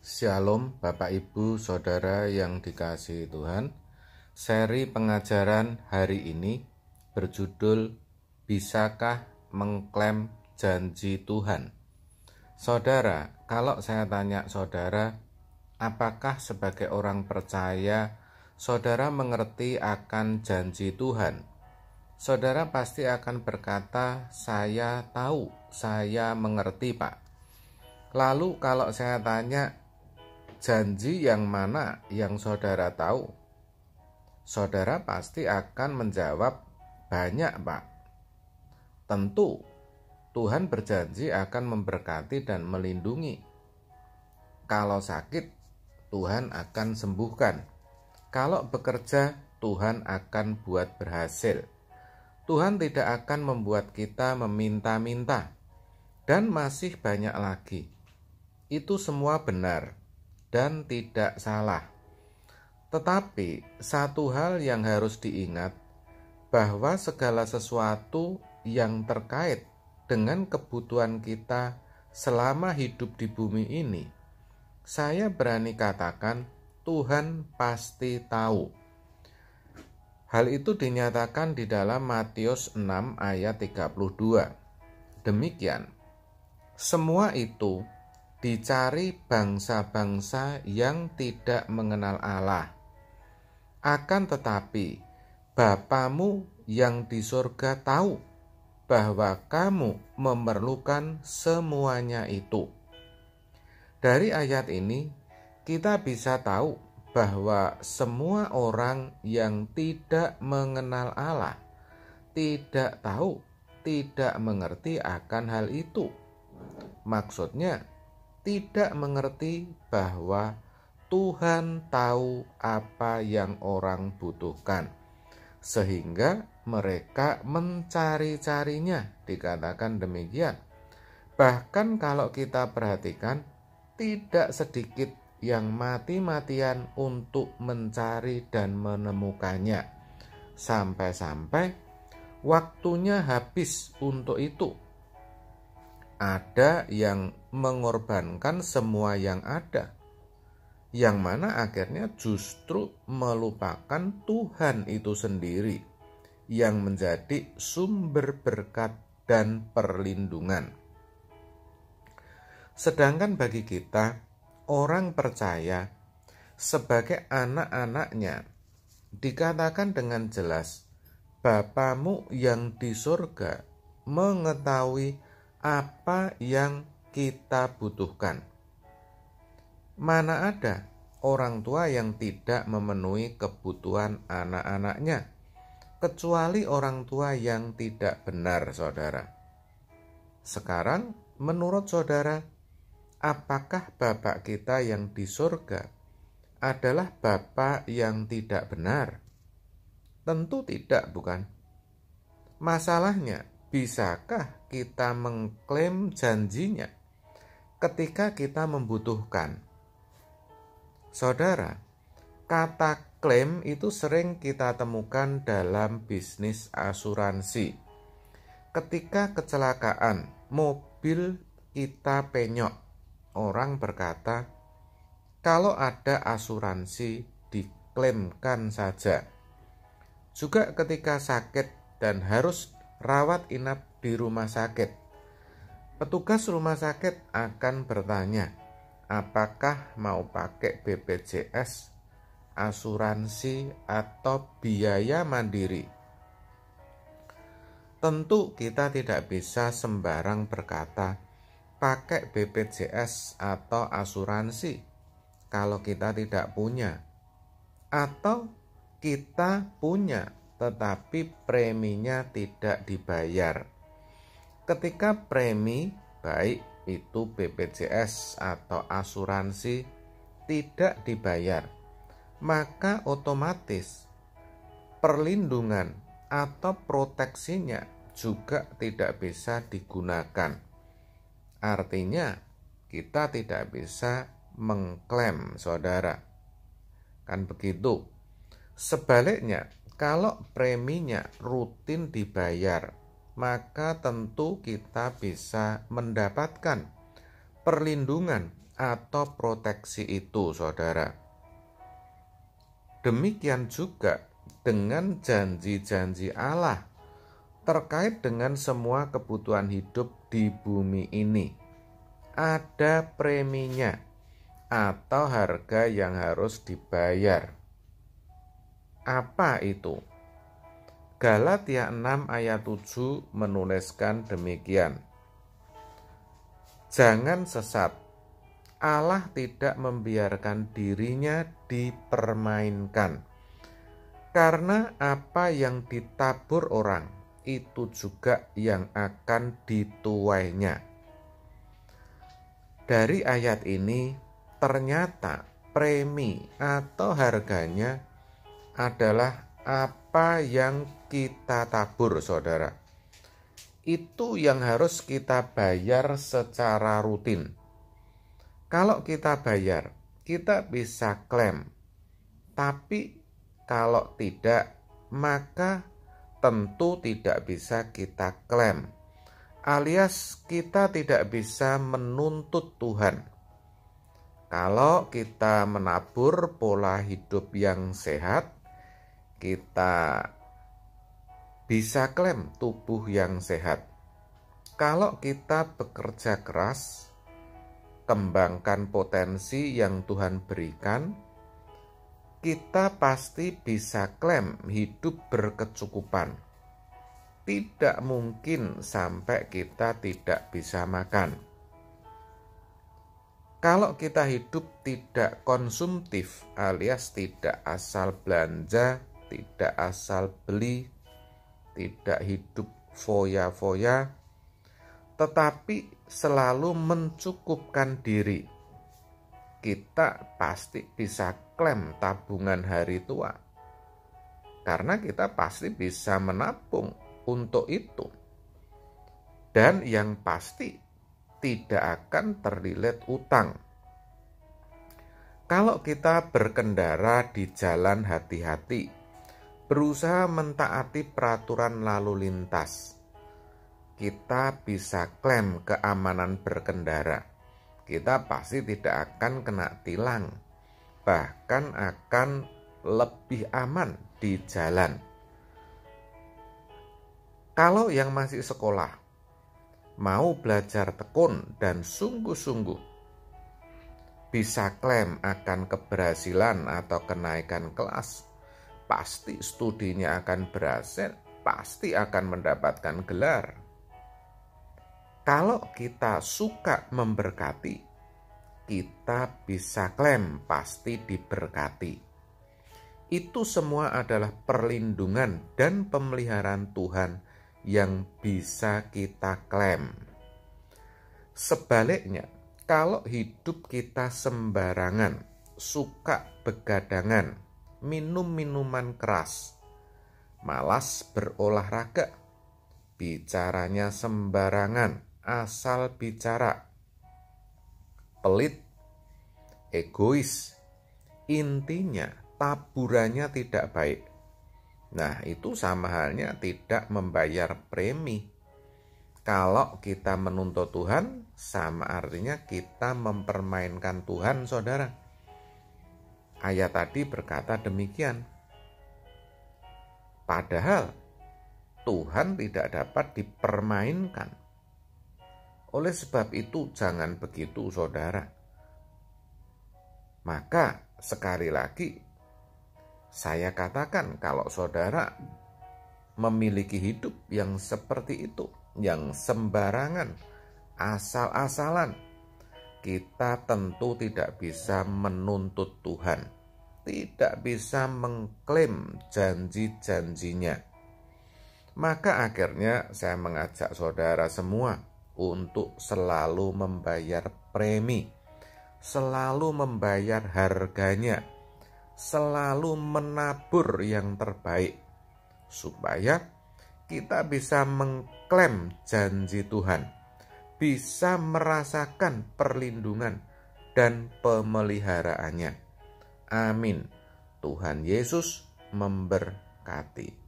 Shalom Bapak Ibu Saudara yang dikasihi Tuhan. Seri pengajaran hari ini berjudul Bisakah Mengklaim Janji Tuhan? Saudara, kalau saya tanya saudara, apakah sebagai orang percaya saudara mengerti akan janji Tuhan? Saudara pasti akan berkata, saya tahu, saya mengerti Pak. Lalu kalau saya tanya, janji yang mana yang saudara tahu? Saudara pasti akan menjawab, banyak Pak. Tentu, Tuhan berjanji akan memberkati dan melindungi. Kalau sakit, Tuhan akan sembuhkan. Kalau bekerja, Tuhan akan buat berhasil. Tuhan tidak akan membuat kita meminta-minta. Dan masih banyak lagi. Itu semua benar dan tidak salah. Tetapi satu hal yang harus diingat, bahwa segala sesuatu yang terkait dengan kebutuhan kita selama hidup di bumi ini, saya berani katakan Tuhan pasti tahu. Hal itu dinyatakan di dalam Matius 6 ayat 32. Demikian, semua itu dicari bangsa-bangsa yang tidak mengenal Allah. Akan tetapi, Bapamu yang di surga tahu bahwa kamu memerlukan semuanya itu. Dari ayat ini, kita bisa tahu bahwa semua orang yang tidak mengenal Allah tidak tahu, tidak mengerti akan hal itu. Maksudnya, tidak mengerti bahwa Tuhan tahu apa yang orang butuhkan, sehingga mereka mencari-carinya, dikatakan demikian. Bahkan kalau kita perhatikan, tidak sedikit yang mati-matian untuk mencari dan menemukannya, sampai-sampai waktunya habis untuk itu. Ada yang mengorbankan semua yang ada, yang mana akhirnya justru melupakan Tuhan itu sendiri yang menjadi sumber berkat dan perlindungan. Sedangkan bagi kita, orang percaya, sebagai anak-anaknya, dikatakan dengan jelas, Bapamu yang di surga mengetahui apa yang kita butuhkan. Mana ada orang tua yang tidak memenuhi kebutuhan anak-anaknya, kecuali orang tua yang tidak benar, saudara. Sekarang, menurut saudara, apakah Bapak kita yang di surga adalah Bapak yang tidak benar? Tentu tidak, bukan? Masalahnya, bisakah kita mengklaim janjinya ketika kita membutuhkan? Saudara, kata klaim itu sering kita temukan dalam bisnis asuransi. Ketika kecelakaan, mobil kita penyok, orang berkata, kalau ada asuransi, diklaimkan saja. Juga ketika sakit dan harus rawat inap di rumah sakit, petugas rumah sakit akan bertanya, apakah mau pakai BPJS, asuransi, atau biaya mandiri? Tentu kita tidak bisa sembarang berkata, pakai BPJS atau asuransi, kalau kita tidak punya. Atau kita punya, tetapi preminya tidak dibayar. Ketika premi, baik itu BPJS atau asuransi, tidak dibayar, maka otomatis perlindungan atau proteksinya juga tidak bisa digunakan. Artinya, kita tidak bisa mengklaim, saudara. Kan begitu. Sebaliknya, kalau preminya rutin dibayar, maka tentu kita bisa mendapatkan perlindungan atau proteksi itu, saudara. Demikian juga dengan janji-janji Allah terkait dengan semua kebutuhan hidup di bumi ini. Ada preminya atau harga yang harus dibayar. Apa itu? Galatia 6 ayat 7 menuliskan demikian. Jangan sesat. Allah tidak membiarkan dirinya dipermainkan. Karena apa yang ditabur orang, itu juga yang akan dituainya. Dari ayat ini, ternyata premi atau harganya adalah apa yang kita tabur, saudara. Itu yang harus kita bayar secara rutin. Kalau kita bayar, kita bisa klaim. Tapi kalau tidak, maka tentu tidak bisa kita klaim. Alias kita tidak bisa menuntut Tuhan. Kalau kita menabur pola hidup yang sehat, kita bisa klaim tubuh yang sehat. Kalau kita bekerja keras, kembangkan potensi yang Tuhan berikan, kita pasti bisa klaim hidup berkecukupan. Tidak mungkin sampai kita tidak bisa makan. Kalau kita hidup tidak konsumtif alias tidak asal belanja, tidak asal beli, tidak hidup foya-foya, tetapi selalu mencukupkan diri, kita pasti bisa klaim tabungan hari tua. Karena kita pasti bisa menabung untuk itu. Dan yang pasti tidak akan terlilit utang. Kalau kita berkendara di jalan hati-hati, berusaha mentaati peraturan lalu lintas, kita bisa klaim keamanan berkendara. Kita pasti tidak akan kena tilang, bahkan akan lebih aman di jalan. Kalau yang masih sekolah, mau belajar tekun dan sungguh-sungguh, bisa klaim akan keberhasilan atau kenaikan kelas. Pasti studinya akan berhasil, pasti akan mendapatkan gelar. Kalau kita suka memberkati, kita bisa klaim pasti diberkati. Itu semua adalah perlindungan dan pemeliharaan Tuhan yang bisa kita klaim. Sebaliknya, kalau hidup kita sembarangan, suka begadangan, minum minuman keras, malas berolahraga, bicaranya sembarangan, asal bicara, pelit, egois, intinya taburannya tidak baik. Nah, itu sama halnya tidak membayar premi. Kalau kita menuntut Tuhan, sama artinya kita mempermainkan Tuhan, saudara. Ayat tadi berkata demikian. Padahal Tuhan tidak dapat dipermainkan. Oleh sebab itu, jangan begitu, saudara. Maka, sekali lagi, saya katakan kalau saudara memiliki hidup yang seperti itu, yang sembarangan, asal-asalan, kita tentu tidak bisa menuntut Tuhan, tidak bisa mengklaim janji-janjinya. Maka akhirnya saya mengajak saudara semua untuk selalu membayar premi, selalu membayar harganya, selalu menabur yang terbaik, supaya kita bisa mengklaim janji Tuhan, bisa merasakan perlindungan dan pemeliharaannya. Amin. Tuhan Yesus memberkati.